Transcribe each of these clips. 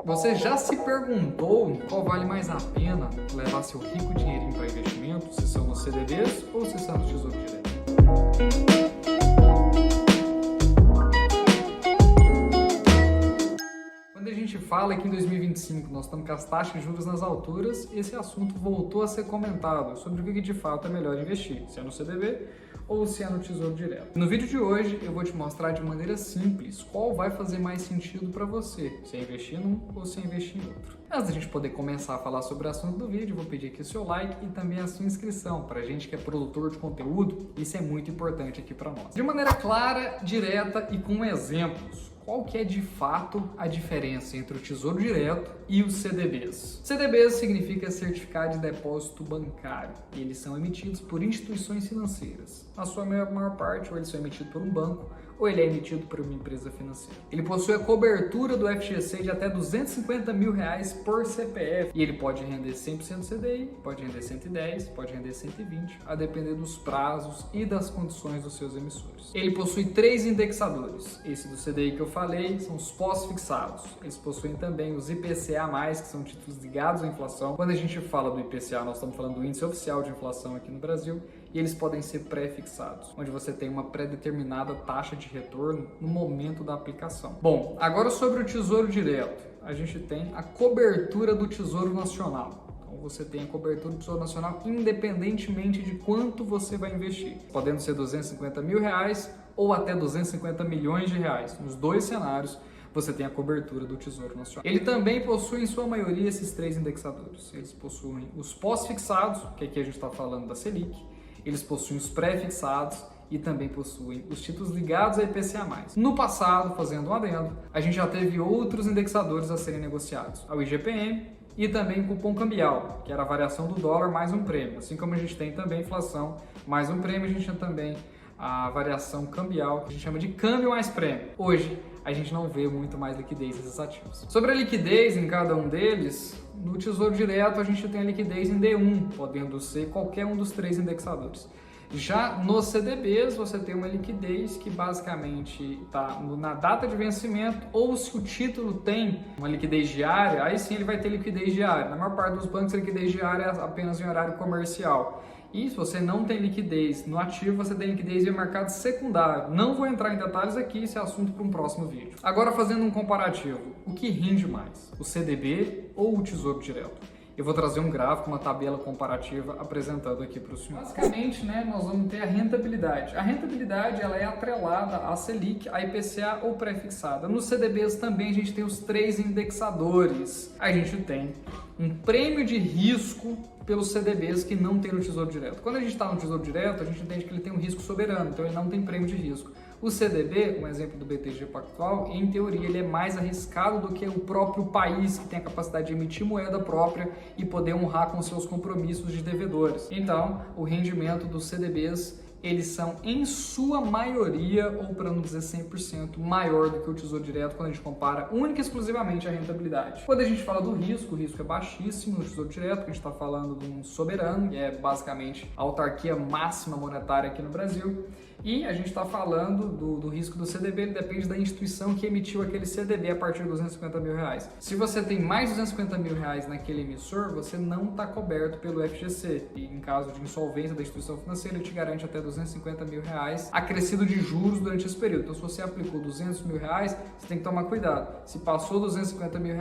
Você já se perguntou qual vale mais a pena levar seu rico dinheirinho para investimento, se são nos CDBs ou se são nos Tesouro Direto? Quando a gente fala que em 2025 nós estamos com as taxas de juros nas alturas, esse assunto voltou a ser comentado sobre o que de fato é melhor investir, se é no CDB ou se é no Tesouro Direto. No vídeo de hoje eu vou te mostrar de maneira simples qual vai fazer mais sentido para você, se é investir num ou se é investir em outro. Antes da gente poder começar a falar sobre o assunto do vídeo, eu vou pedir aqui o seu like e também a sua inscrição. Para a gente que é produtor de conteúdo, isso é muito importante aqui para nós. De maneira clara, direta e com exemplos, qual que é de fato a diferença entre o Tesouro Direto e os CDBs? CDBs significa Certificado de Depósito Bancário e eles são emitidos por instituições financeiras. Na sua maior parte, ou eles são emitidos por um banco, ou ele é emitido por uma empresa financeira. Ele possui a cobertura do FGC de até R$250 mil por CPF e ele pode render 100% CDI, pode render 110, pode render 120, a depender dos prazos e das condições dos seus emissores. Ele possui 3 indexadores. Esse do CDI que eu falei são os pós-fixados. Eles possuem também os IPCA+, que são títulos ligados à inflação. Quando a gente fala do IPCA, nós estamos falando do Índice Oficial de Inflação aqui no Brasil, e eles podem ser pré-fixados, onde você tem uma pré-determinada taxa de retorno no momento da aplicação. Bom, agora sobre o Tesouro Direto, a gente tem a cobertura do Tesouro Nacional. Então você tem a cobertura do Tesouro Nacional independentemente de quanto você vai investir, podendo ser R$250 mil ou até R$250 milhões. Nos dois cenários, você tem a cobertura do Tesouro Nacional. Ele também possui, em sua maioria, esses 3 indexadores. Eles possuem os pós-fixados, que aqui a gente está falando da Selic, eles possuem os pré-fixados e também possuem os títulos ligados a IPCA+. No passado, fazendo um adendo, a gente já teve outros indexadores a serem negociados, ao IGPM e também o cupom cambial, que era a variação do dólar mais um prêmio. Assim como a gente tem também inflação mais um prêmio, a gente tem também a variação cambial, que a gente chama de câmbio mais prêmio. Hoje, a gente não vê muito mais liquidez nesses ativos. Sobre a liquidez em cada um deles, no Tesouro Direto a gente tem a liquidez em D1, podendo ser qualquer um dos 3 indexadores. Já nos CDBs, você tem uma liquidez que basicamente está na data de vencimento, ou se o título tem uma liquidez diária, aí sim ele vai ter liquidez diária. Na maior parte dos bancos, a liquidez diária é apenas em horário comercial. E se você não tem liquidez no ativo, você tem liquidez em mercado secundário. Não vou entrar em detalhes aqui, esse é assunto para um próximo vídeo. Agora, fazendo um comparativo, o que rende mais, o CDB ou o Tesouro Direto? Eu vou trazer um gráfico, uma tabela comparativa apresentando aqui para o senhor. Basicamente, nós vamos ter a rentabilidade. A rentabilidade ela é atrelada à Selic, à IPCA ou pré-fixada. Nos CDBs também a gente tem os 3 indexadores. A gente tem um prêmio de risco pelos CDBs que não tem no Tesouro Direto. Quando a gente está no Tesouro Direto, a gente entende que ele tem um risco soberano, então ele não tem prêmio de risco. O CDB, um exemplo do BTG Pactual, em teoria ele é mais arriscado do que o próprio país, que tem a capacidade de emitir moeda própria e poder honrar com seus compromissos de devedores. Então, o rendimento dos CDBs, eles são, em sua maioria, ou para não dizer 100%, maior do que o Tesouro Direto quando a gente compara única e exclusivamente a rentabilidade. Quando a gente fala do risco, o risco é baixíssimo no Tesouro Direto, que a gente está falando de um soberano, que é basicamente a autarquia máxima monetária aqui no Brasil. E a gente está falando do risco do CDB, ele depende da instituição que emitiu aquele CDB a partir de R$250 mil. Se você tem mais de R$250 mil naquele emissor, você não está coberto pelo FGC. E em caso de insolvência da instituição financeira, ele te garante até R$250 mil acrescido de juros durante esse período. Então, se você aplicou R$200 mil, você tem que tomar cuidado. Se passou R$250 mil,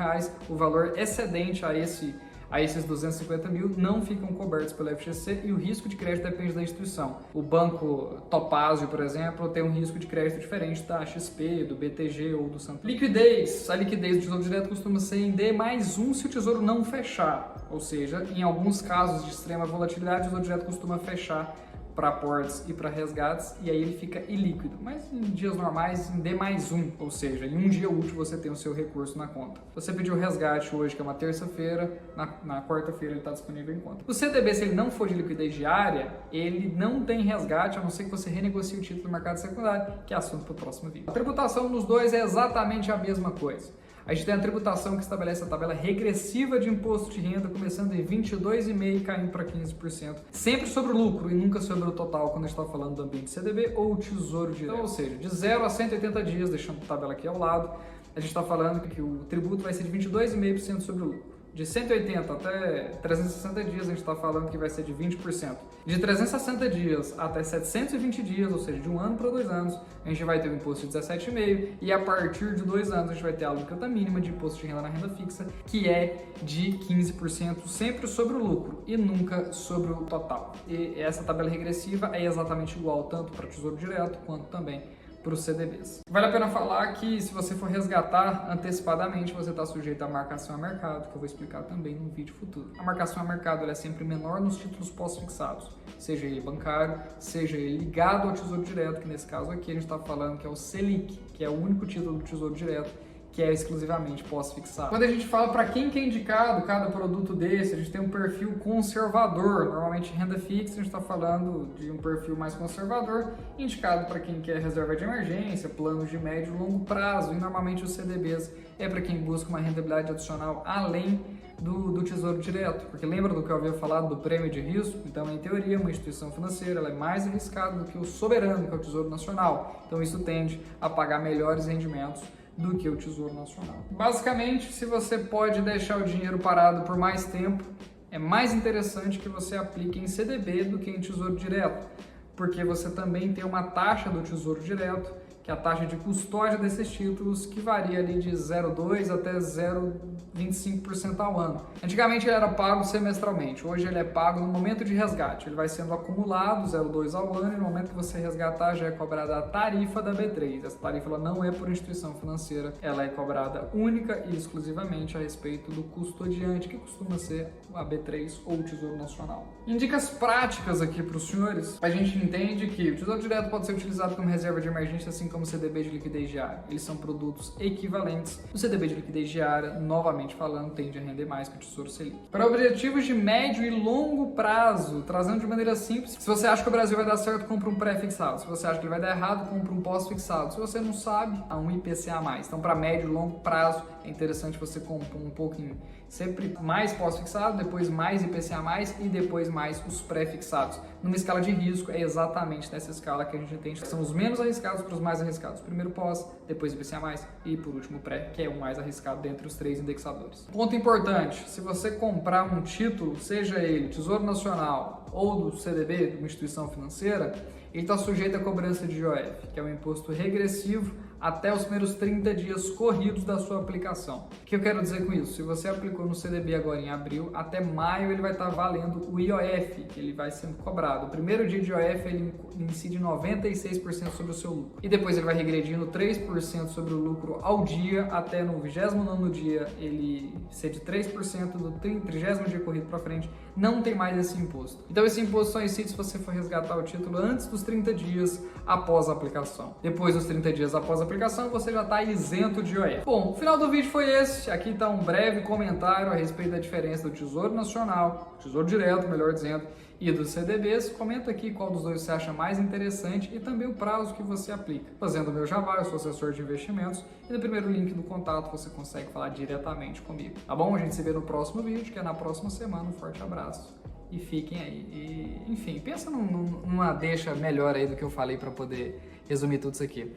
o valor excedente a esses R$250 mil não ficam cobertos pelo FGC e o risco de crédito depende da instituição. O banco Topázio, por exemplo, tem um risco de crédito diferente da XP, do BTG ou do Santander. Liquidez. A liquidez do Tesouro Direto costuma ser em D+1 se o Tesouro não fechar. Ou seja, em alguns casos de extrema volatilidade, o Tesouro Direto costuma fechar para aportes e para resgates, e aí ele fica ilíquido. Mas em dias normais, em D+1, ou seja, em um dia útil você tem o seu recurso na conta. Você pediu o resgate hoje, que é uma terça-feira, na quarta-feira ele está disponível em conta. O CDB, se ele não for de liquidez diária, ele não tem resgate, a não ser que você renegocie o título no mercado secundário, que é assunto para o próximo vídeo. A tributação nos dois é exatamente a mesma coisa. A gente tem a tributação que estabelece a tabela regressiva de imposto de renda, começando em 22,5% e caindo para 15%. Sempre sobre o lucro e nunca sobre o total, quando a gente está falando do ambiente CDB ou Tesouro Direto. Então, ou seja, de 0 a 180 dias, deixando a tabela aqui ao lado, a gente está falando que o tributo vai ser de 22,5% sobre o lucro. De 180 até 360 dias, a gente está falando que vai ser de 20%. De 360 dias até 720 dias, ou seja, de 1 ano para 2 anos, a gente vai ter um imposto de 17,5%, e a partir de 2 anos a gente vai ter a alíquota mínima de imposto de renda na renda fixa, que é de 15%, sempre sobre o lucro e nunca sobre o total. E essa tabela regressiva é exatamente igual tanto para o Tesouro Direto quanto também para os CDBs. Vale a pena falar que se você for resgatar antecipadamente, você está sujeito à marcação a mercado, que eu vou explicar também num vídeo futuro. A marcação a mercado ela é sempre menor nos títulos pós-fixados, seja ele bancário, seja ele ligado ao Tesouro Direto, que nesse caso aqui a gente está falando que é o Selic, que é o único título do Tesouro Direto que é exclusivamente pós-fixado. Quando a gente fala para quem que é indicado cada produto desse, a gente tem um perfil conservador. Normalmente renda fixa, a gente está falando de um perfil mais conservador, indicado para quem quer reserva de emergência, planos de médio e longo prazo, e normalmente os CDBs é para quem busca uma rentabilidade adicional além do Tesouro Direto, porque lembra do que eu havia falado do prêmio de risco? Então, em teoria, uma instituição financeira ela é mais arriscada do que o soberano, que é o Tesouro Nacional. Então, isso tende a pagar melhores rendimentos do que o Tesouro Nacional. Basicamente, se você pode deixar o dinheiro parado por mais tempo, é mais interessante que você aplique em CDB do que em Tesouro Direto, porque você também tem uma taxa do Tesouro Direto, que é a taxa de custódia desses títulos, que varia ali de 0,2% até 0,25% ao ano. Antigamente ele era pago semestralmente, hoje ele é pago no momento de resgate. Ele vai sendo acumulado 0,2% ao ano, e no momento que você resgatar já é cobrada a tarifa da B3. Essa tarifa ela não é por instituição financeira, ela é cobrada única e exclusivamente a respeito do custodiante, que costuma ser a B3 ou o Tesouro Nacional. Em dicas práticas aqui para os senhores, a gente entende que o Tesouro Direto pode ser utilizado como reserva de emergência, assim como o CDB de liquidez diária. Eles são produtos equivalentes. O CDB de liquidez diária, novamente falando, tende a render mais que o Tesouro Selic. Para objetivos de médio e longo prazo, trazendo de maneira simples, se você acha que o Brasil vai dar certo, compra um pré-fixado. Se você acha que ele vai dar errado, compra um pós-fixado. Se você não sabe, há um IPCA+. Então, para médio e longo prazo, é interessante você comprar um pouquinho, sempre mais pós-fixado, depois mais IPCA+, e depois mais os pré-fixados. Numa escala de risco, é exatamente nessa escala que a gente entende que são os menos arriscados para os mais arriscados. Primeiro pós, depois IPCA+, e por último pré, que é o mais arriscado dentre os 3 indexadores. Ponto importante, se você comprar um título, seja ele Tesouro Nacional ou do CDB, de uma instituição financeira, ele está sujeito à cobrança de IOF, que é um imposto regressivo até os primeiros 30 dias corridos da sua aplicação. O que eu quero dizer com isso? Se você aplicou no CDB agora em abril, até maio ele vai estar valendo o IOF, que ele vai sendo cobrado. O primeiro dia de IOF ele incide 96% sobre o seu lucro. E depois ele vai regredindo 3% sobre o lucro ao dia, até no 29º dia ele ser de 3%, do 30º dia corrido para frente, não tem mais esse imposto. Então esse imposto só incide se você for resgatar o título antes dos 30 dias após a aplicação. Depois dos 30 dias após a aplicação, você já está isento de IOF. Bom, o final do vídeo foi esse. Aqui está um breve comentário a respeito da diferença do Tesouro Nacional, Tesouro Direto, melhor dizendo, e dos CDBs. Comenta aqui qual dos dois você acha mais interessante e também o prazo que você aplica. Fazendo o meu jabá, eu sou assessor de investimentos, e no primeiro link do contato você consegue falar diretamente comigo. Tá bom? A gente se vê no próximo vídeo, que é na próxima semana. Um forte abraço e fiquem aí. E, enfim, pensa numa deixa melhor aí do que eu falei para poder resumir tudo isso aqui.